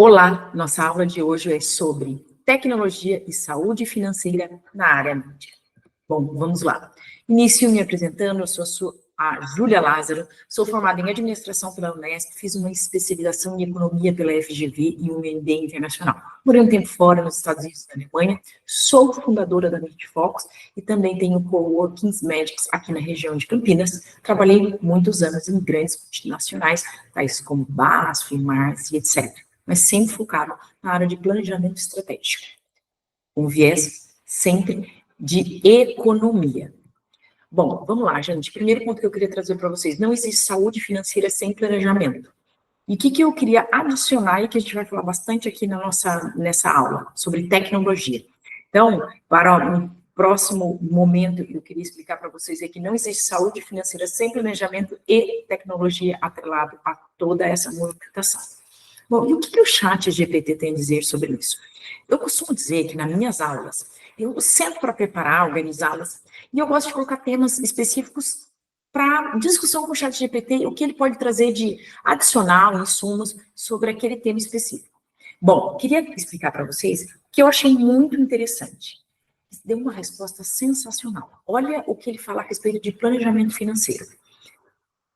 Olá, nossa aula de hoje é sobre tecnologia e saúde financeira na área médica. Bom, vamos lá. Inicio me apresentando, eu sou a Júlia Lázaro, sou formada em administração pela Unesp, fiz uma especialização em economia pela FGV e um MBA internacional. Morei um tempo fora nos Estados Unidos e na Alemanha, sou fundadora da MedFocus e também tenho coworkings médicos aqui na região de Campinas. Trabalhei muitos anos em grandes multinacionais, tais como BASF, Mars e etc., mas sempre focado na área de planejamento estratégico, com viés sempre de economia. Bom, vamos lá, gente. Primeiro ponto que eu queria trazer para vocês: não existe saúde financeira sem planejamento. E o que eu queria adicionar e que a gente vai falar bastante aqui nessa aula, sobre tecnologia. Então, para um próximo momento, eu queria explicar para vocês é que não existe saúde financeira sem planejamento e tecnologia atrelado a toda essa movimentação. Bom, e o que o chat GPT tem a dizer sobre isso? Eu costumo dizer que nas minhas aulas, eu sento para preparar, organizá-las, e eu gosto de colocar temas específicos para discussão com o chat GPT, o que ele pode trazer de adicional, insumos, sobre aquele tema específico. Bom, queria explicar para vocês que eu achei muito interessante. Deu uma resposta sensacional. Olha o que ele fala a respeito de planejamento financeiro.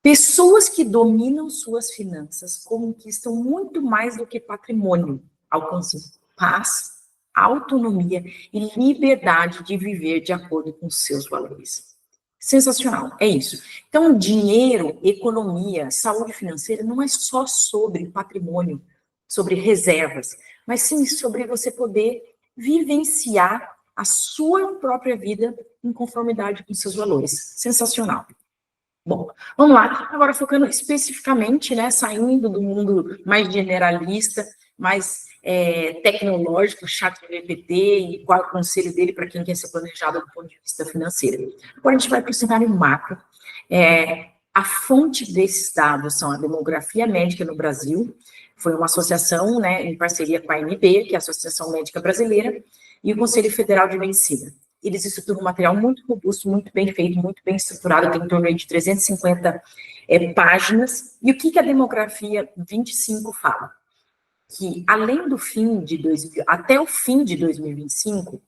Pessoas que dominam suas finanças conquistam muito mais do que patrimônio, alcançam paz, autonomia e liberdade de viver de acordo com seus valores. Sensacional, é isso. Então, dinheiro, economia, saúde financeira não é só sobre patrimônio, sobre reservas, mas sim sobre você poder vivenciar a sua própria vida em conformidade com seus valores. Sensacional. Bom, vamos lá. Agora focando especificamente, né, saindo do mundo mais generalista, mais tecnológico, chat GPT e qual é o conselho dele para quem quer ser planejado do ponto de vista financeiro. Agora a gente vai para o cenário macro. A fonte desses dados são a demografia médica no Brasil, foi uma associação, né, em parceria com a ANB, que é a Associação Médica Brasileira, e o Conselho Federal de Medicina. Eles estruturam um material muito robusto, muito bem feito, muito bem estruturado, tem em torno de 350 páginas. E o que a demografia 25 fala? Que além do até o fim de 2025,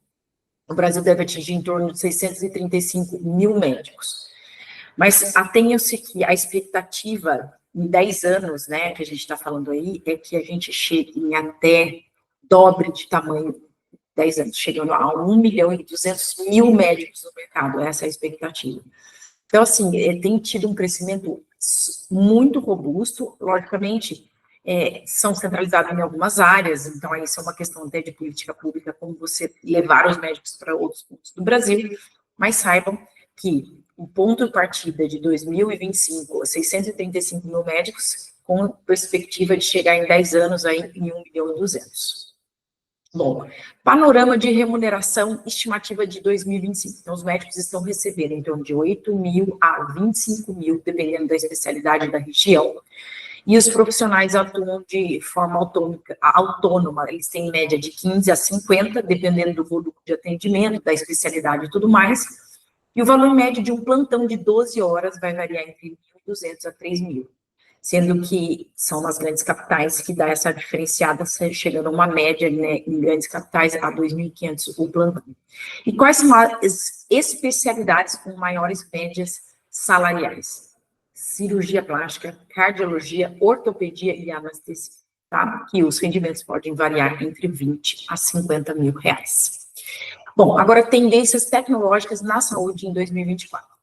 o Brasil deve atingir em torno de 635 mil médicos. Mas atenha-se que a expectativa em 10 anos, né, que a gente está falando aí, é que a gente chegue em até dobre de tamanho 10 anos, chegando a 1.200.000 médicos no mercado, essa é a expectativa. Então, assim, tem tido um crescimento muito robusto, logicamente, são centralizados em algumas áreas, então aí isso é uma questão até de política pública, como você levar os médicos para outros pontos do Brasil, mas saibam que o ponto de partida de 2025, 635 mil médicos, com perspectiva de chegar em 10 anos aí em 1.200.000. Bom, panorama de remuneração estimativa de 2025. Então, os médicos estão recebendo em torno de 8 mil a 25 mil, dependendo da especialidade da região. E os profissionais atuam de forma autônoma, eles têm média de 15 a 50, dependendo do volume de atendimento, da especialidade e tudo mais. E o valor médio de um plantão de 12 horas vai variar entre 1.200 a 3.000. Sendo que são nas grandes capitais que dá essa diferenciada, chegando a uma média, né, em grandes capitais a 2.500 o plantão. E quais são as especialidades com maiores médias salariais? Cirurgia plástica, cardiologia, ortopedia e anestesia, tá? Que os rendimentos podem variar entre 20 a 50 mil reais. Bom, agora tendências tecnológicas na saúde em 2024.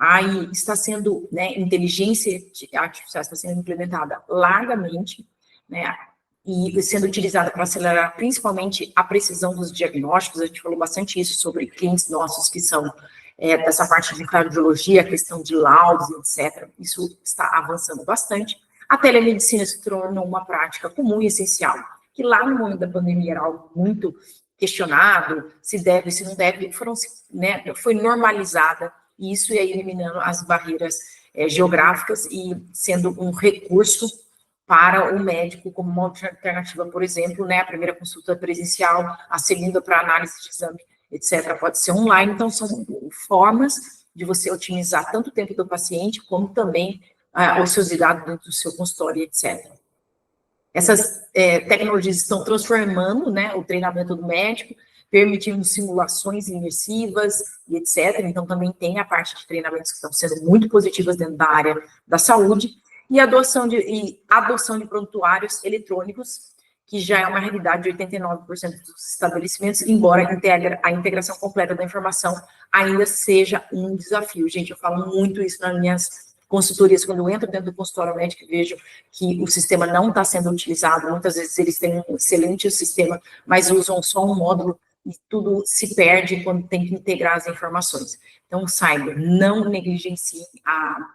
Aí está sendo, né, inteligência artificial está sendo implementada largamente, né, e sendo utilizada para acelerar principalmente a precisão dos diagnósticos. A gente falou bastante isso sobre clientes nossos que são dessa parte de cardiologia, a questão de laudos, etc. Isso está avançando bastante. A telemedicina se tornou uma prática comum e essencial, que lá no momento da pandemia era algo muito questionado, se deve, se não deve, foi normalizada. E isso ia eliminando as barreiras geográficas e sendo um recurso para o médico como uma alternativa, por exemplo, né, a primeira consulta presencial, a segunda para análise de exame, etc., pode ser online. Então, são formas de você otimizar tanto o tempo do paciente, como também ociosidade dentro do seu consultório, etc. Essas tecnologias estão transformando, né, o treinamento do médico, permitindo simulações imersivas e etc. Então, também tem a parte de treinamentos que estão sendo muito positivas dentro da área da saúde, e a adoção de prontuários eletrônicos, que já é uma realidade de 89% dos estabelecimentos, embora a integração completa da informação ainda seja um desafio. Gente, eu falo muito isso nas minhas consultorias, quando eu entro dentro do consultório médico e vejo que o sistema não está sendo utilizado, muitas vezes eles têm um excelente sistema, mas usam só um módulo e tudo se perde quando tem que integrar as informações. Então, saiba, não negligencie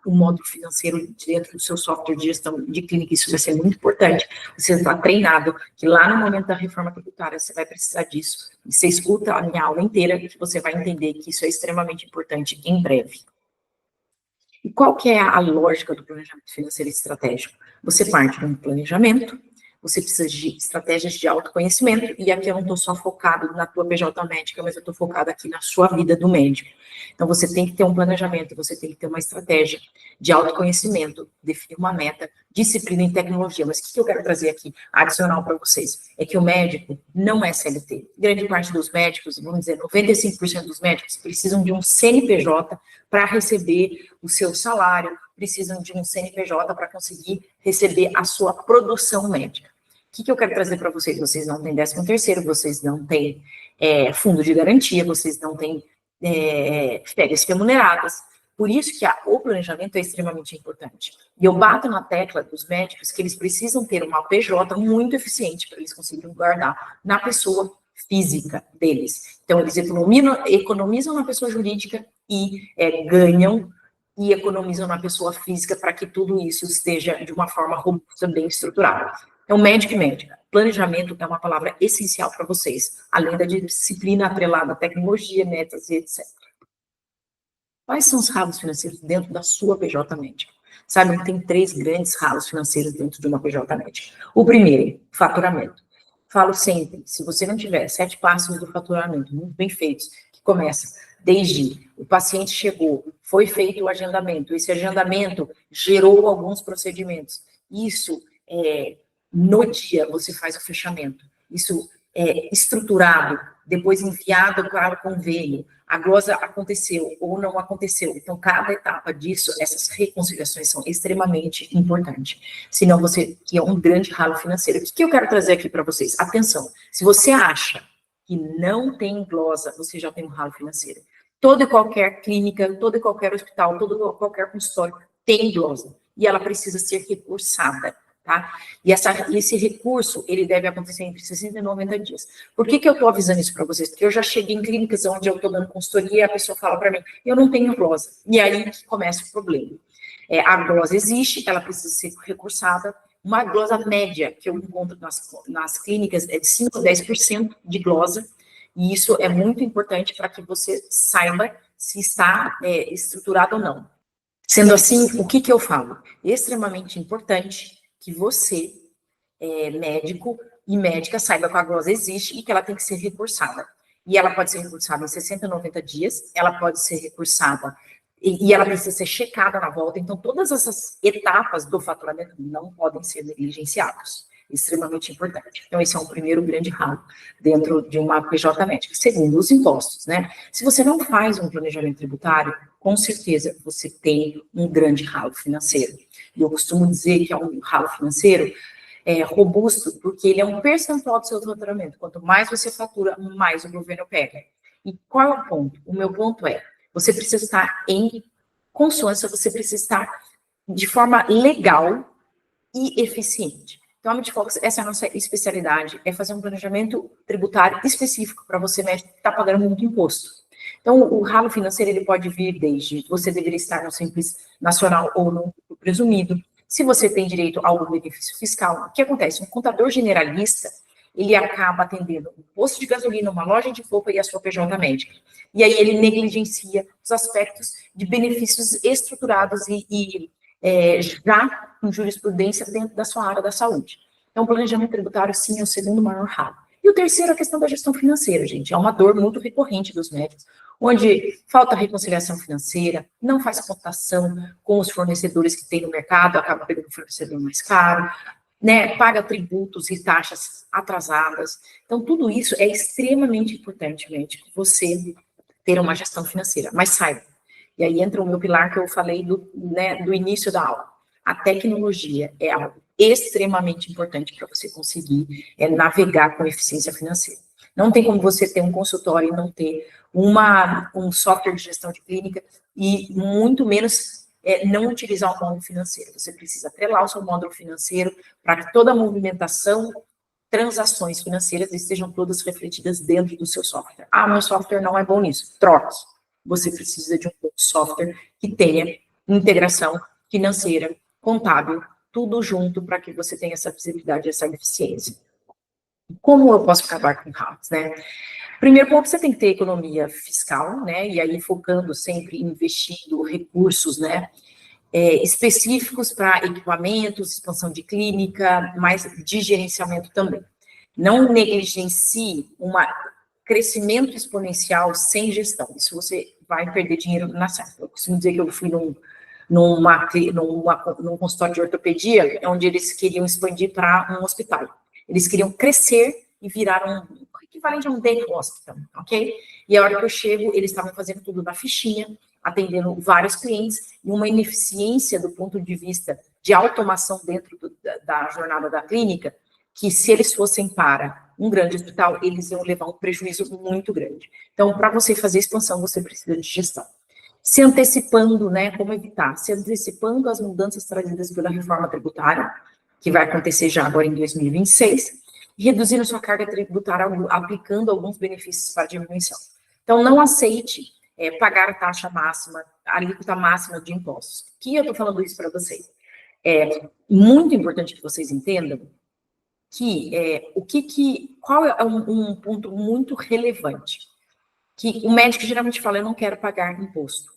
o módulo financeiro dentro do seu software de gestão de clínica, isso vai ser muito importante. Você está treinado que lá no momento da reforma tributária você vai precisar disso. E você escuta a minha aula inteira que você vai entender que isso é extremamente importante em breve. E qual que é a lógica do planejamento financeiro estratégico? Você parte de um planejamento, você precisa de estratégias de autoconhecimento, e aqui eu não estou só focado na tua PJ médica, mas eu estou focada aqui na sua vida do médico. Então, você tem que ter um planejamento, você tem que ter uma estratégia de autoconhecimento, definir uma meta, disciplina em tecnologia. Mas o que eu quero trazer aqui, adicional para vocês, é que o médico não é CLT. Grande parte dos médicos, vamos dizer, 95% dos médicos precisam de um CNPJ para receber o seu salário, precisam de um CNPJ para conseguir receber a sua produção médica. O que eu quero trazer para vocês? Vocês não têm 13º, vocês não têm fundo de garantia, vocês não têm férias remuneradas. Por isso que o planejamento é extremamente importante. E eu bato na tecla dos médicos que eles precisam ter uma PJ muito eficiente para eles conseguirem guardar na pessoa física deles. Então, eles economizam na pessoa jurídica e ganham e economizam na pessoa física para que tudo isso esteja de uma forma robusta, bem estruturada. Então, médico e médica, planejamento é uma palavra essencial para vocês, além da disciplina atrelada à tecnologia, metas e etc. Quais são os ralos financeiros dentro da sua PJ médica? Sabe que tem 3 grandes ralos financeiros dentro de uma PJ médica. O primeiro, faturamento. Falo sempre, se você não tiver 7 passos do faturamento muito bem feitos, que começa desde o paciente chegou, foi feito o agendamento, esse agendamento gerou alguns procedimentos. Isso no dia você faz o fechamento. Isso é estruturado, depois enviado para o convênio. A glosa aconteceu ou não aconteceu. Então, cada etapa disso, essas reconciliações são extremamente importantes. Senão você, que é um grande ralo financeiro. O que eu quero trazer aqui para vocês? Atenção, se você acha que não tem glosa, você já tem um ralo financeiro. Toda e qualquer clínica, todo e qualquer hospital, todo e qualquer consultório tem glosa. E ela precisa ser recursada. Tá? E esse recurso, ele deve acontecer entre 60 e 90 dias. Por que eu estou avisando isso para vocês? Porque eu já cheguei em clínicas onde eu estou dando consultoria e a pessoa fala para mim, eu não tenho glosa. E aí que começa o problema. A glosa existe, ela precisa ser recursada. Uma glosa média que eu encontro nas clínicas é de 5 a 10% de glosa. E isso é muito importante para que você saiba se está estruturado ou não. Sendo assim, o que eu falo? Extremamente importante que você, médico e médica, saiba que a glosa existe e que ela tem que ser recursada. E ela pode ser recursada em 60, 90 dias, ela pode ser recursada e ela precisa ser checada na volta. Então, todas essas etapas do faturamento não podem ser negligenciadas. Extremamente importante. Então, esse é um primeiro grande ralo dentro de uma PJ médica. Segundo, os impostos, né? Se você não faz um planejamento tributário, com certeza você tem um grande ralo financeiro. E eu costumo dizer que é um ralo financeiro robusto, porque ele é um percentual do seu faturamento. Quanto mais você fatura, mais o governo pega. E qual é o ponto? O meu ponto é, você precisa estar em consonância, você precisa estar de forma legal e eficiente. Então, a Multifox, essa é a nossa especialidade, é fazer um planejamento tributário específico para você, médico, que está pagando muito imposto. Então, o ralo financeiro, ele pode vir desde você deveria estar no Simples Nacional ou no presumido, se você tem direito a algum benefício fiscal. O que acontece? Um contador generalista, ele acaba atendendo um posto de gasolina, uma loja de roupa e a sua PJ médica. E aí ele negligencia os aspectos de benefícios estruturados e já com jurisprudência dentro da sua área da saúde. Então, o planejamento tributário, sim, é o segundo maior ralo. E o terceiro é a questão da gestão financeira, gente. É uma dor muito recorrente dos médicos, onde falta reconciliação financeira, não faz cotação com os fornecedores que tem no mercado, acaba pegando um fornecedor mais caro, né, paga tributos e taxas atrasadas. Então, tudo isso é extremamente importante, gente, você ter uma gestão financeira. Mas saiba, e aí entra o meu pilar que eu falei do início da aula. A tecnologia é algo extremamente importante para você conseguir navegar com eficiência financeira. Não tem como você ter um consultório e não ter um software de gestão de clínica e muito menos não utilizar o módulo financeiro. Você precisa atrelar o seu módulo financeiro para que toda a movimentação, transações financeiras estejam todas refletidas dentro do seu software. Ah, meu software não é bom nisso. Troque. Você precisa de um software que tenha integração financeira, contábil, tudo junto para que você tenha essa visibilidade, essa eficiência. Como eu posso acabar com o caos, né? Primeiro ponto, você tem que ter economia fiscal, né? E aí focando sempre investindo recursos, né? Específicos para equipamentos, expansão de clínica, mas de gerenciamento também. Não negligencie um crescimento exponencial sem gestão. Isso você vai perder dinheiro na certa. Eu costumo dizer que eu fui num consultório de ortopedia, onde eles queriam expandir para um hospital. Eles queriam crescer e virar um equivalente a um day hospital, ok? E a hora que eu chego, eles estavam fazendo tudo na fichinha, atendendo vários clientes, e uma ineficiência do ponto de vista de automação dentro da jornada da clínica, que se eles fossem para um grande hospital, eles iam levar um prejuízo muito grande. Então, para você fazer expansão, você precisa de gestão. Se antecipando, né, como evitar? Se antecipando as mudanças trazidas pela reforma tributária, que vai acontecer já agora em 2026, e reduzindo sua carga tributária, aplicando alguns benefícios para diminuição. Então, não aceite pagar a taxa máxima, a alíquota máxima de impostos. Por que eu estou falando isso para vocês? É muito importante que vocês entendam qual é um ponto muito relevante, que o médico geralmente fala, eu não quero pagar imposto.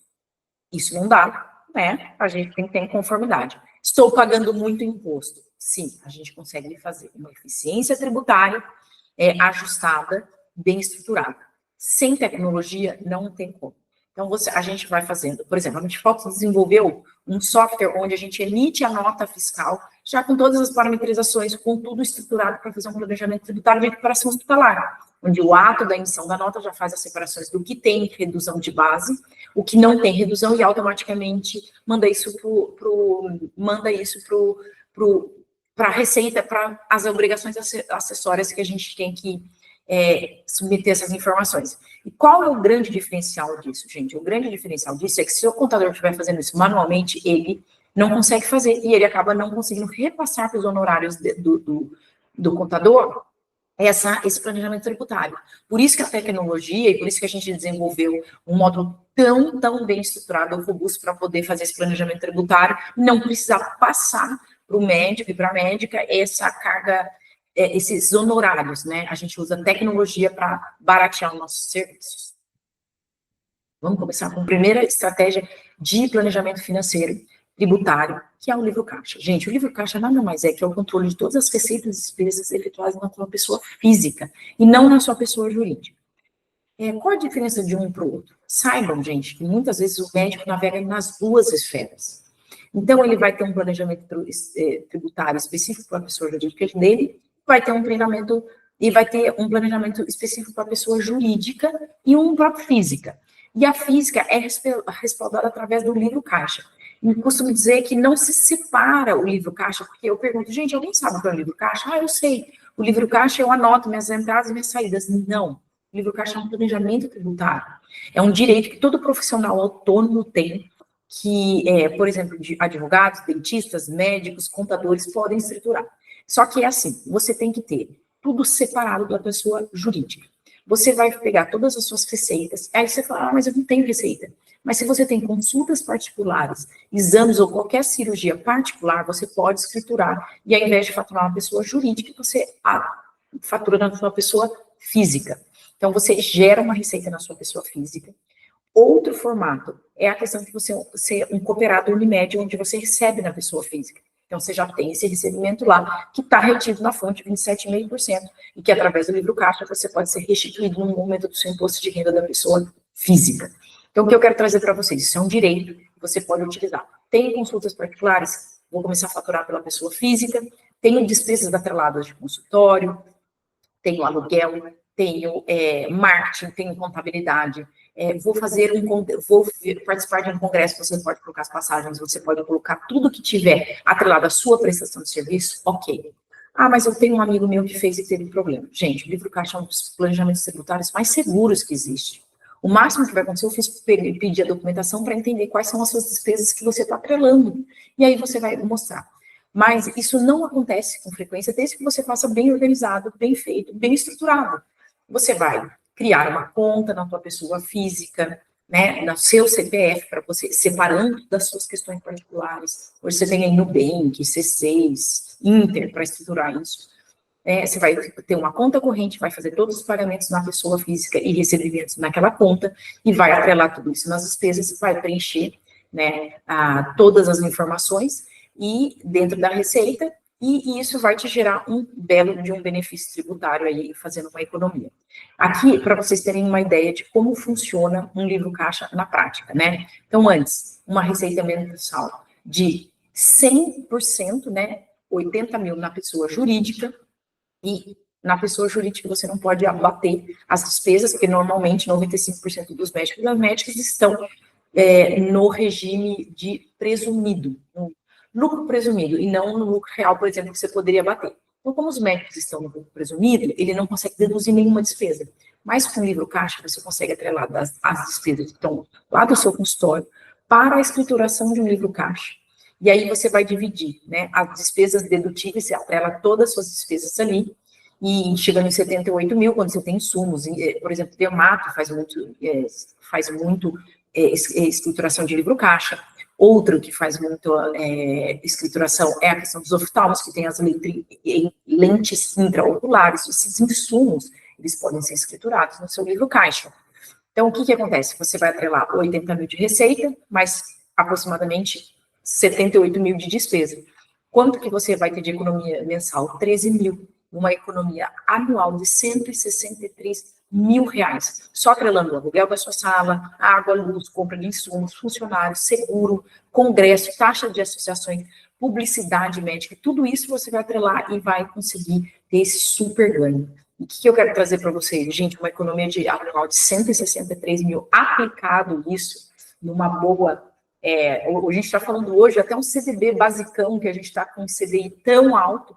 Isso não dá, né? A gente tem que ter conformidade. Estou pagando muito imposto. Sim, a gente consegue fazer uma eficiência tributária ajustada, bem estruturada. Sem tecnologia, não tem como. Então, a gente vai fazendo, por exemplo, a gente desenvolveu um software onde a gente emite a nota fiscal, já com todas as parametrizações, com tudo estruturado para fazer um planejamento tributário de recuperação hospitalar, onde o ato da emissão da nota já faz as separações do que tem redução de base, o que não tem redução, e automaticamente manda isso para a Receita, para as obrigações acessórias que a gente tem que submeter essas informações. E qual é o grande diferencial disso, gente? O grande diferencial disso é que se o contador estiver fazendo isso manualmente, ele não consegue fazer, e ele acaba não conseguindo repassar para os honorários do contador esse planejamento tributário. Por isso que a tecnologia, e por isso que a gente desenvolveu um módulo tão bem estruturado, robusto, para poder fazer esse planejamento tributário, não precisar passar para o médico e para a médica essa carga, esses honorários, né? A gente usa tecnologia para baratear os nossos serviços. Vamos começar com a primeira estratégia de planejamento financeiro tributário, que é o livro caixa. Gente, o livro caixa nada mais é que é o controle de todas as receitas e despesas efetuadas na sua pessoa física e não na sua pessoa jurídica. Qual a diferença de um para o outro? Saibam, gente, que muitas vezes o médico navega nas duas esferas. Então, ele vai ter um planejamento tributário específico para a pessoa jurídica dele, vai ter um treinamento e vai ter um planejamento específico para a pessoa jurídica e um para a física. E a física é respaldada através do livro caixa. E costumo dizer que não se separa o livro caixa, porque eu pergunto, gente, alguém sabe o que é o livro caixa? Ah, eu sei. O livro caixa eu anoto minhas entradas e minhas saídas. Não. O livro caixa é um planejamento tributário. É um direito que todo profissional autônomo tem, que, por exemplo, de advogados, dentistas, médicos, contadores podem estruturar. Só que é assim, você tem que ter tudo separado da pessoa jurídica. Você vai pegar todas as suas receitas, aí você fala, mas eu não tenho receita. Mas se você tem consultas particulares, exames ou qualquer cirurgia particular, você pode escriturar, e ao invés de faturar uma pessoa jurídica, você fatura na sua pessoa física. Então, você gera uma receita na sua pessoa física. Outro formato é a questão de você ser um cooperado Unimed, onde você recebe na pessoa física. Então, você já tem esse recebimento lá, que está retido na fonte 27,5%, e que, através do livro caixa, você pode ser restituído no momento do seu imposto de renda da pessoa física. Então, o que eu quero trazer para vocês? Isso é um direito que você pode utilizar. Tem consultas particulares, vou começar a faturar pela pessoa física, Tenho despesas atreladas de consultório, tenho aluguel, tenho marketing, tenho contabilidade. Vou participar de um congresso, você pode colocar as passagens, você pode colocar tudo que tiver atrelado à sua prestação de serviço, ok. Ah, mas eu tenho um amigo meu que fez e teve problema. Gente, o livro caixa é um dos planejamentos tributários mais seguros que existe. O máximo que vai acontecer, eu fiz pedir a documentação para entender quais são as suas despesas que você está atrelando. E aí você vai mostrar. Mas isso não acontece com frequência, desde que você faça bem organizado, bem feito, bem estruturado. Você vai criar uma conta na tua pessoa física, né, no seu CPF, para você, separando das suas questões particulares. Hoje você tem aí Nubank, C6, Inter, para estruturar isso. Você vai ter uma conta corrente, vai fazer todos os pagamentos na pessoa física e recebimentos naquela conta, e vai atrelar tudo isso nas despesas, vai preencher, né, todas as informações, e dentro da receita, e isso vai te gerar um belo de um benefício tributário aí, fazendo uma economia. Aqui, para vocês terem uma ideia de como funciona um livro caixa na prática, né? Então, antes, uma receita mensal de 100%, né, 80 mil na pessoa jurídica, e na pessoa jurídica você não pode abater as despesas, porque normalmente 95% dos médicos e das médicas estão no regime de presumido, no lucro presumido, e não no lucro real, por exemplo, que você poderia abater. Então, como os médicos estão no lucro presumido, ele não consegue deduzir nenhuma despesa. Mas com o livro caixa, você consegue atrelar as despesas que estão lá do seu consultório para a escrituração de um livro caixa. E aí você vai dividir, né, as despesas dedutíveis, você atrela todas as suas despesas ali, e chegando em 78 mil, quando você tem insumos, por exemplo, Dermato faz muito escrituração de livro caixa. Outro que faz muito escrituração é a questão dos oftalmos, que tem as lentes intraoculares. Esses insumos, eles podem ser escriturados no seu livro caixa. Então, o que acontece? Você vai atrelar 80 mil de receita, mais aproximadamente 78 mil de despesa. Quanto que você vai ter de economia mensal? 13 mil. Uma economia anual de 163 mil reais. Só atrelando o aluguel da sua sala, água, luz, compra de insumos, funcionários, seguro, congresso, taxa de associações, publicidade médica, tudo isso você vai atrelar e vai conseguir ter esse super ganho. E o que eu quero trazer para vocês? Gente, uma economia anual de 163 mil, aplicado isso numa boa... a gente está falando hoje até um CDB basicão, que a gente está com um CDI tão alto,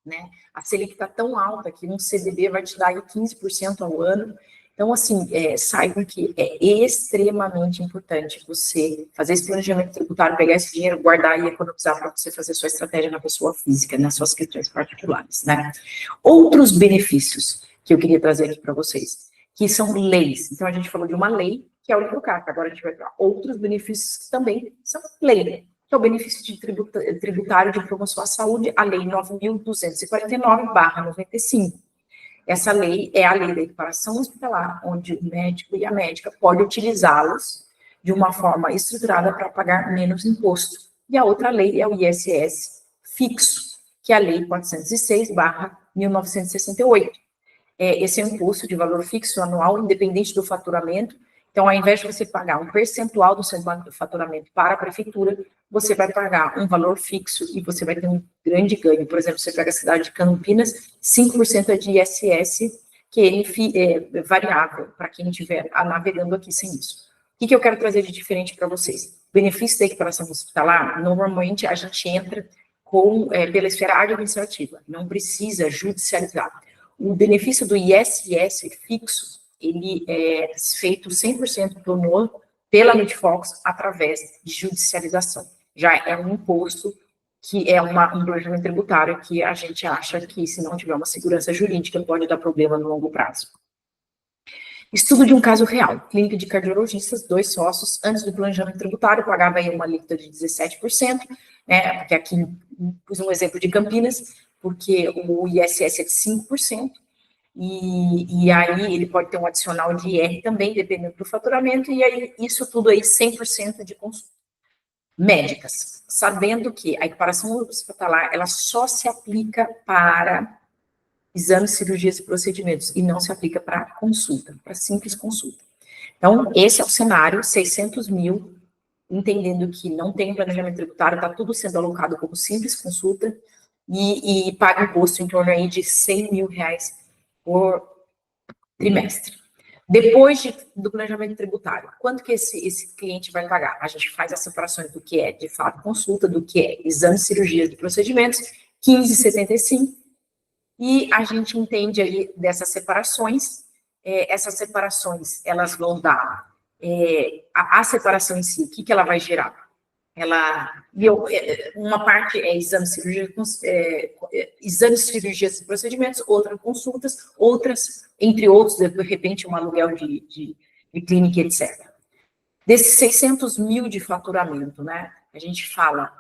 né? A Selic está tão alta que um CDB vai te dar aí 15% ao ano. Então, assim, saibam que é extremamente importante você fazer esse planejamento tributário, pegar esse dinheiro, guardar e economizar para você fazer sua estratégia na pessoa física, nas suas questões particulares, né? Outros benefícios que eu queria trazer aqui para vocês, que são leis. Então, a gente falou de uma lei, que é o livro caixa. Agora a gente vai para outros benefícios que também são lei, que é o benefício de tributário de promoção à saúde, a Lei 9.249/95. Essa lei é a lei da equiparação hospitalar, onde o médico e a médica podem utilizá-los de uma forma estruturada para pagar menos imposto. E a outra lei é o ISS fixo, que é a Lei 406/1968. Esse é um imposto de valor fixo anual, independente do faturamento. Então, ao invés de você pagar um percentual do seu faturamento para a prefeitura, você vai pagar um valor fixo e você vai ter um grande ganho. Por exemplo, você pega a cidade de Campinas, 5% é de ISS, que é variável para quem estiver navegando aqui sem isso. O que eu quero trazer de diferente para vocês? O benefício da equiparação hospitalar, normalmente a gente entra pela esfera administrativa, não precisa judicializar. O benefício do ISS fixo, ele é feito 100% pela Midfox através de judicialização. Já é um imposto que é um planejamento tributário que a gente acha que, se não tiver uma segurança jurídica, pode dar problema no longo prazo. Estudo de um caso real. Clínica de cardiologistas, 2 sócios, antes do planejamento tributário, pagava aí uma alíquota de 17%, né, porque aqui pus um exemplo de Campinas, porque o ISS é de 5%, e aí ele pode ter um adicional de IR também, dependendo do faturamento, e aí isso tudo aí 100% de consulta. Médicas, sabendo que a equiparação hospitalar, ela só se aplica para exames, cirurgias e procedimentos, e não se aplica para consulta, para simples consulta. Então, esse é o cenário, 600 mil, entendendo que não tem planejamento tributário, está tudo sendo alocado como simples consulta, e paga imposto em torno aí de R$100 mil por trimestre. Depois do planejamento tributário, quanto que esse cliente vai pagar? A gente faz as separações do que é, de fato, consulta, do que é exame, cirurgia de procedimentos, 15,75, e a gente entende aí dessas separações, elas vão dar, a separação em si, o que ela vai gerar? Uma parte é exames, cirurgias e procedimentos, outra consultas, outras, entre outros, de repente, um aluguel de clínica, etc. Desses 600 mil de faturamento, né, a gente fala,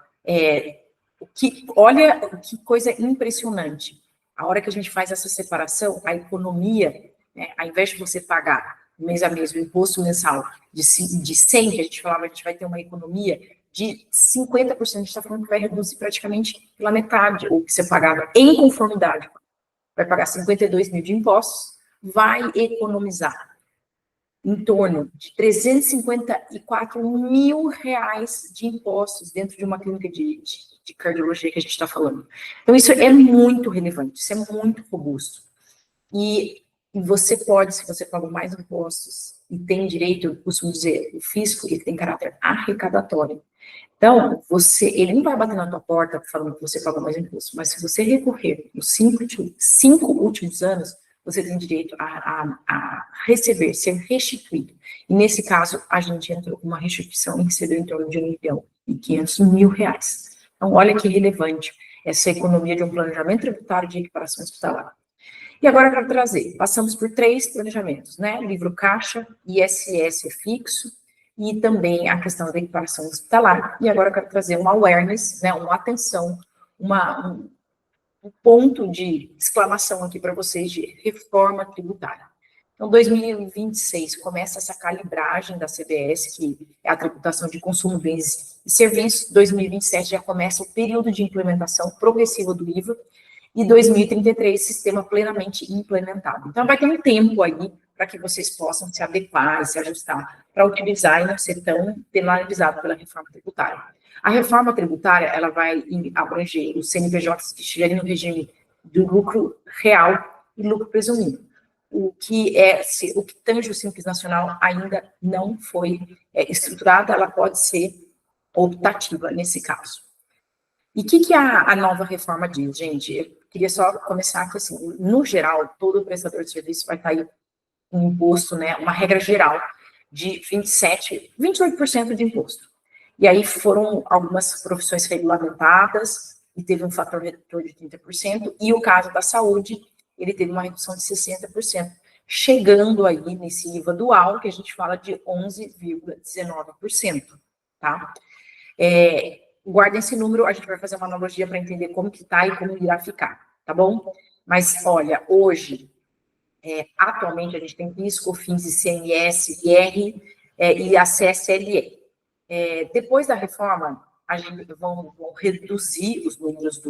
olha que coisa impressionante. A hora que a gente faz essa separação, a economia, né, ao invés de você pagar mês a mês o imposto mensal de 100, que a gente falava, a gente vai ter uma economia de 50%, a gente está falando que vai reduzir praticamente pela metade, ou que você pagava em conformidade, vai pagar 52 mil de impostos, vai economizar em torno de 354 mil reais de impostos dentro de uma clínica de cardiologia que a gente está falando. Então, isso é muito relevante, isso é muito robusto. E você pode, se você paga mais impostos e tem direito, eu costumo dizer, o fisco, ele tem caráter arrecadatório. Então, ele não vai bater na tua porta falando que você paga mais imposto, mas se você recorrer nos 5 últimos anos, você tem direito a receber, ser restituído. E nesse caso, a gente entrou com uma restituição e recebeu em torno de R$1.500 mil. Então, olha que relevante essa economia de um planejamento tributário de equiparação hospitalar. E agora eu quero trazer, passamos por 3 planejamentos, né? Livro caixa, ISS fixo, e também a questão da equiparação hospitalar. E agora eu quero trazer uma awareness, né, uma atenção, um ponto de exclamação aqui para vocês de reforma tributária. Então, 2026 começa essa calibragem da CBS, que é a tributação de consumo, bens e serviços. 2027 já começa o período de implementação progressiva do IVA, e 2033, sistema plenamente implementado. Então, vai ter um tempo aí para que vocês possam se adequar e se ajustar para utilizar e não ser tão penalizado pela reforma tributária. A reforma tributária, ela vai abranger os CNPJs que estiverem no regime do lucro real e lucro presumido. O que tange o Simples Nacional ainda não foi estruturada, ela pode ser optativa nesse caso. E o que a nova reforma diz, gente? Eu queria só começar aqui, assim, no geral, todo prestador de serviço vai estar aí um imposto, né, uma regra geral de 28% de imposto. E aí foram algumas profissões regulamentadas e teve um fator redutor de 30%, e o caso da saúde, ele teve uma redução de 60%, chegando aí nesse IVA dual, que a gente fala de 11,19%, tá? Guardem esse número, a gente vai fazer uma analogia para entender como que está e como irá ficar, tá bom? Mas, olha, hoje, atualmente, a gente tem PIS, COFINS, ICMS, IR e a CSLE. Depois da reforma, a gente vão reduzir os números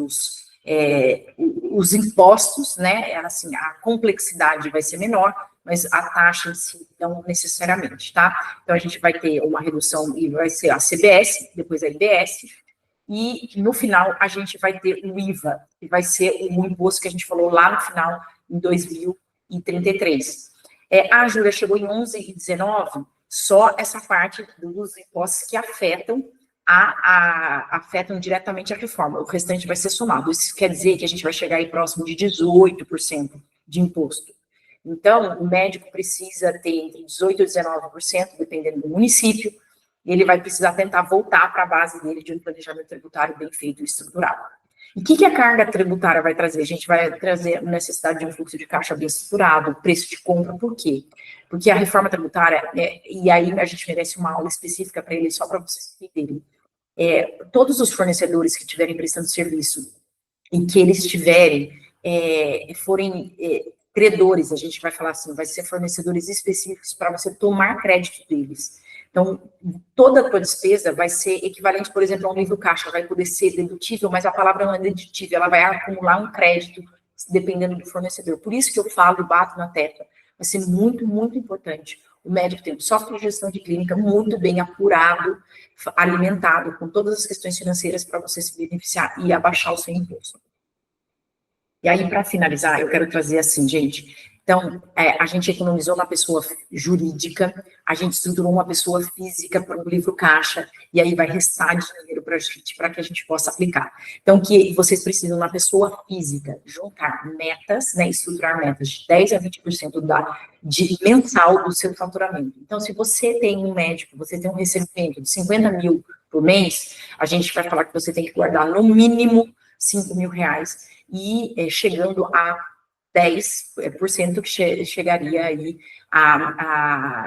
os impostos, né? Assim, a complexidade vai ser menor, mas a taxa em si não necessariamente, tá? Então, a gente vai ter uma redução, e vai ser a CBS, depois a IBS, e no final a gente vai ter o IVA, que vai ser o imposto que a gente falou lá no final, em 2033. A Júlia chegou em 11,19, só essa parte dos impostos que afetam diretamente a reforma, o restante vai ser somado. Isso quer dizer que a gente vai chegar aí próximo de 18% de imposto. Então, o médico precisa ter entre 18% e 19%, dependendo do município, e ele vai precisar tentar voltar para a base dele de um planejamento tributário bem feito e estruturado. E o que a carga tributária vai trazer? A gente vai trazer a necessidade de um fluxo de caixa bem estruturado, preço de compra, por quê? Porque a reforma tributária, e aí a gente merece uma aula específica para ele, só para vocês entenderem, todos os fornecedores que estiverem prestando serviço e que eles forem credores, a gente vai falar assim, vai ser fornecedores específicos para você tomar crédito deles. Então, toda a tua despesa vai ser equivalente, por exemplo, a um livro caixa, vai poder ser dedutível, mas a palavra não é dedutível, ela vai acumular um crédito, dependendo do fornecedor. Por isso que eu falo e bato na tecla, vai ser muito, muito importante. O médico tem um software de gestão de clínica muito bem apurado, alimentado com todas as questões financeiras para você se beneficiar e abaixar o seu imposto. E aí, para finalizar, eu quero trazer assim, gente. Então, a gente economizou uma pessoa jurídica, a gente estruturou uma pessoa física para um livro caixa, e aí vai restar dinheiro para que a gente possa aplicar. Então, o que vocês precisam na pessoa física? Juntar metas, né, estruturar metas de 10 a 20% de mensal do seu faturamento. Então, se você tem um médico, você tem um recebimento de 50 mil por mês, a gente vai falar que você tem que guardar no mínimo 5 mil reais, e chegando a 10% que chegaria aí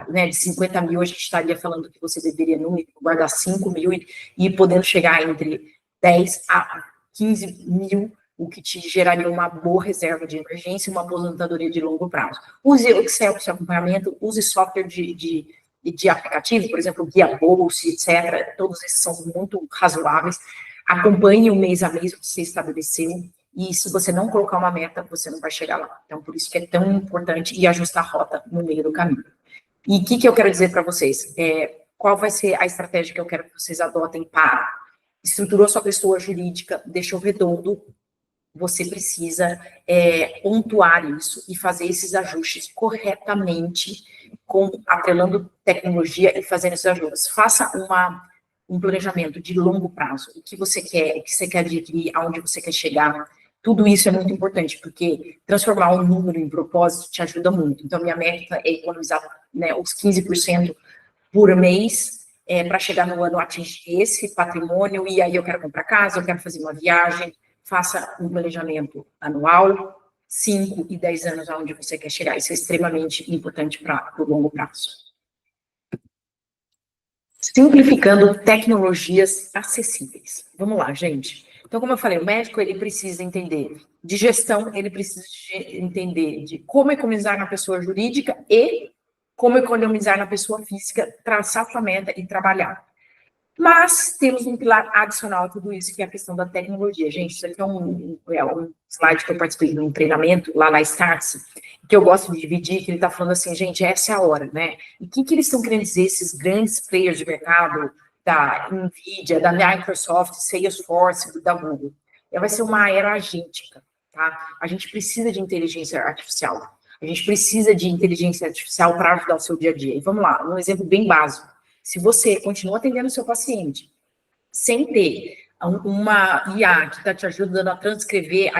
né, de 50 mil, a gente estaria falando que você deveria, no mínimo, guardar 5 mil e podendo chegar entre 10 a 15 mil, o que te geraria uma boa reserva de emergência e uma aposentadoria de longo prazo. Use o Excel para o seu acompanhamento, use software de aplicativo, por exemplo, Guia Bolsa, etc. Todos esses são muito razoáveis. Acompanhe o mês a mês que você estabeleceu. E se você não colocar uma meta, você não vai chegar lá. Então, por isso que é tão importante e ajustar a rota no meio do caminho. E o que eu quero dizer para vocês? Qual vai ser a estratégia que eu quero que vocês adotem para? Estruturou sua pessoa jurídica, deixou redondo, você precisa pontuar isso e fazer esses ajustes corretamente, atrelando tecnologia e fazendo esses ajustes. Faça um planejamento de longo prazo, o que você quer adquirir, aonde você quer chegar. Tudo isso é muito importante, porque transformar um número em propósito te ajuda muito. Então, minha meta é economizar, né, os 15% por mês, para chegar no ano atingir esse patrimônio, e aí eu quero comprar casa, eu quero fazer uma viagem. Faça um planejamento anual, 5 e 10 anos aonde você quer chegar. Isso é extremamente importante para o longo prazo. Simplificando tecnologias acessíveis. Vamos lá, gente. Então, como eu falei, o médico, ele precisa entender de gestão, ele precisa entender de como economizar na pessoa jurídica e como economizar na pessoa física, traçar sua meta e trabalhar. Mas temos um pilar adicional a tudo isso, que é a questão da tecnologia. Gente, isso aqui é um slide que eu participei de um treinamento lá na Startse, que eu gosto de dividir, que ele está falando assim, gente, essa é a hora, né? E o que eles estão querendo dizer, esses grandes players de mercado, da NVIDIA, da Microsoft, Salesforce, da Google? Vai ser uma era agêntica, tá? A gente precisa de inteligência artificial. A gente precisa de inteligência artificial para ajudar o seu dia a dia. E vamos lá, um exemplo bem básico. Se você continua atendendo o seu paciente sem ter uma IA que está te ajudando a transcrever,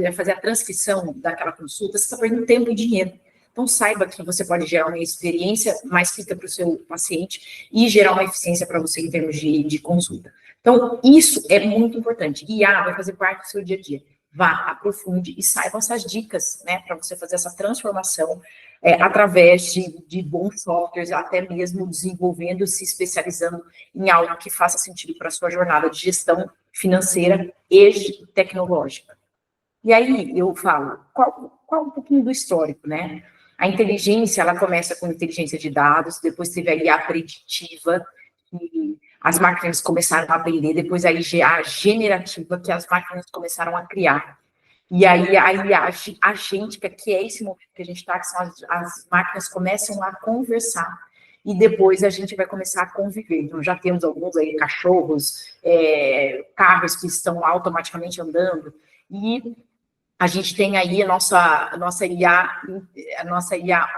a fazer a transcrição daquela consulta, você está perdendo tempo e dinheiro. Então, saiba que você pode gerar uma experiência mais rica para o seu paciente e gerar uma eficiência para você em termos de consulta. Então, isso é muito importante. IA vai fazer parte do seu dia a dia. Vá, aprofunde e saiba essas dicas, né, para você fazer essa transformação através de bons softwares, até mesmo desenvolvendo, se especializando em algo que faça sentido para a sua jornada de gestão financeira e tecnológica. E aí eu falo, qual um pouquinho do histórico, né? A inteligência, ela começa com inteligência de dados, depois teve a IA preditiva, que as máquinas começaram a aprender, depois a IA generativa, que as máquinas começaram a criar. E aí a IA agêntica, que é esse momento que a gente está, que são as máquinas começam a conversar. E depois a gente vai começar a conviver. Então, já temos alguns aí, cachorros, carros que estão automaticamente andando. E a gente tem aí a nossa IA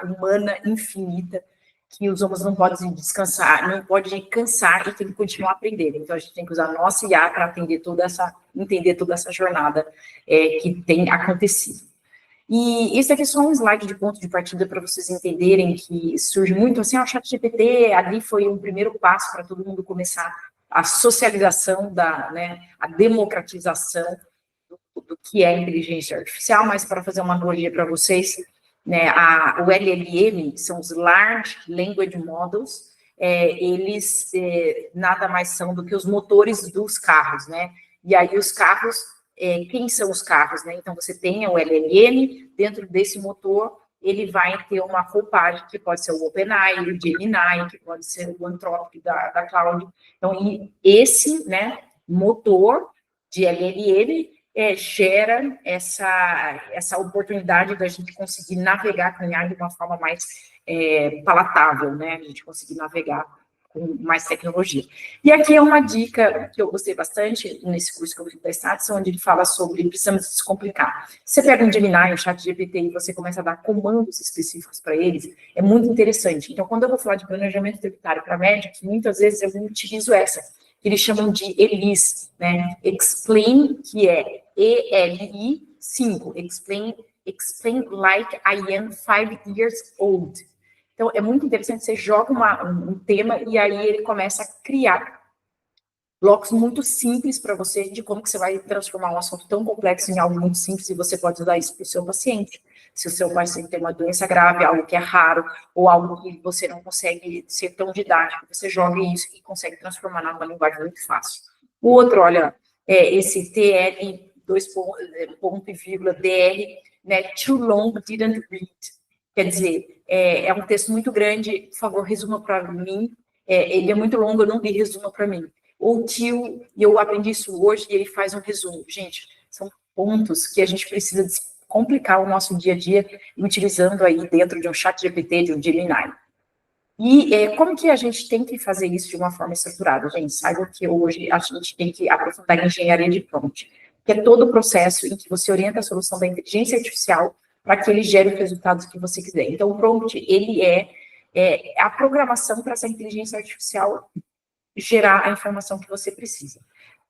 humana infinita, que os homens não podem descansar, não pode cansar e tem que continuar aprendendo. Então, a gente tem que usar a nossa IA para entender toda essa jornada que tem acontecido. E isso aqui é só um slide de ponto de partida para vocês entenderem que surge muito assim, o ChatGPT ali foi um primeiro passo para todo mundo começar a socialização, a democratização do que é inteligência artificial, mas para fazer uma analogia para vocês, né, o LLM são os Large Language Models, eles nada mais são do que os motores dos carros, né? E aí os carros, quem são os carros, né? Então você tem o LLM, dentro desse motor, ele vai ter uma roupagem que pode ser o OpenAI, o Gemini, que pode ser o Anthropic da Cloud. Então, esse, né, motor de LLM gera essa oportunidade da gente conseguir navegar com IA de uma forma mais palatável, né? A gente conseguir navegar com mais tecnologia. E aqui é uma dica que eu gostei bastante nesse curso que eu fiz da Stats, onde ele fala sobre precisamos descomplicar. Você pega um Gemini, um ChatGPT, e você começa a dar comandos específicos para eles, é muito interessante. Então, quando eu vou falar de planejamento tributário para médicos, muitas vezes eu utilizo essa, que eles chamam de ELIS, né? Explain, que é ELI5, explain like I am 5 years old. Então, é muito interessante, você joga um tema e aí ele começa a criar blocos muito simples para você de como que você vai transformar um assunto tão complexo em algo muito simples e você pode usar isso para o seu paciente. Se o seu paciente tem uma doença grave, algo que é raro, ou algo que você não consegue ser tão didático, você joga isso e consegue transformar numa linguagem muito fácil. O outro, olha, esse TL, ponto e vírgula, DR, né, too long, didn't read. Quer dizer, é um texto muito grande, por favor, resuma para mim. Ele é muito longo, eu não li, resuma para mim. Ou tio, e eu aprendi isso hoje, e ele faz um resumo. Gente, são pontos que a gente precisa complicar o nosso dia a dia, utilizando aí dentro de um chat GPT, de um Gemini. E como que a gente tem que fazer isso de uma forma estruturada? Gente, saiba que hoje a gente tem que aprofundar em engenharia de prompt, que é todo o processo em que você orienta a solução da inteligência artificial para que ele gere os resultados que você quiser. Então, o prompt, ele é a programação para essa inteligência artificial gerar a informação que você precisa.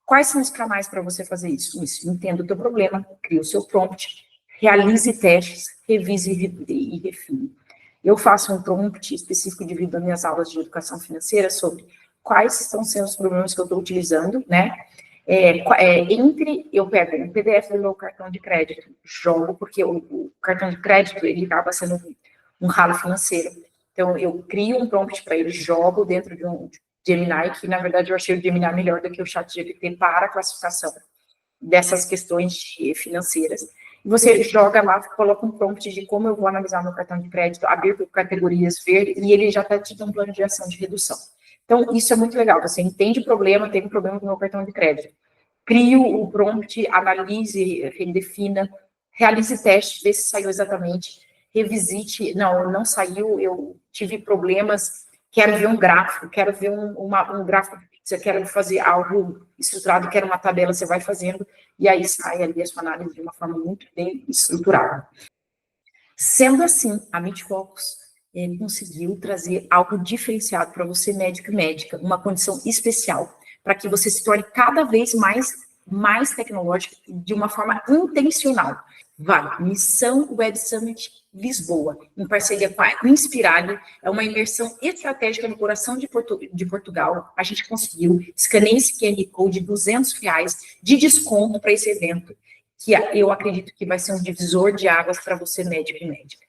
Quais são os canais para você fazer isso? Entenda o teu problema, crie o seu prompt, realize testes, revise e refine. Eu faço um prompt específico devido às minhas aulas de educação financeira sobre quais estão sendo os problemas que eu estou utilizando, né? Eu pego um PDF do meu cartão de crédito, jogo, porque o cartão de crédito, ele acaba sendo um ralo financeiro. Então, eu crio um prompt para ele, jogo dentro de um Gemini, que, na verdade, eu achei o Gemini melhor do que o ChatGPT para a classificação dessas questões financeiras. E você joga lá, coloca um prompt de como eu vou analisar meu cartão de crédito, abrir por categorias, ver, e ele já está te dando um plano de ação de redução. Então, isso é muito legal. Você entende o problema, tem um problema com o meu cartão de crédito. Crio o prompt, analise, redefina, realize testes, vê se saiu exatamente, revisite, não saiu, eu tive problemas, quero ver um gráfico, quero ver um gráfico, você quer fazer algo estruturado, quer uma tabela, você vai fazendo, e aí sai ali a sua análise de uma forma muito bem estruturada. Sendo assim, a MedFocus conseguiu trazer algo diferenciado para você, médico e médica, uma condição especial, para que você se torne cada vez mais tecnológica de uma forma intencional. Vai, Missão Web Summit Lisboa, em parceria com a Inspirali, é uma imersão estratégica no coração de Portugal. A gente conseguiu, escaneie esse QR Code de R$200 de desconto para esse evento, que eu acredito que vai ser um divisor de águas para você, médico e médica.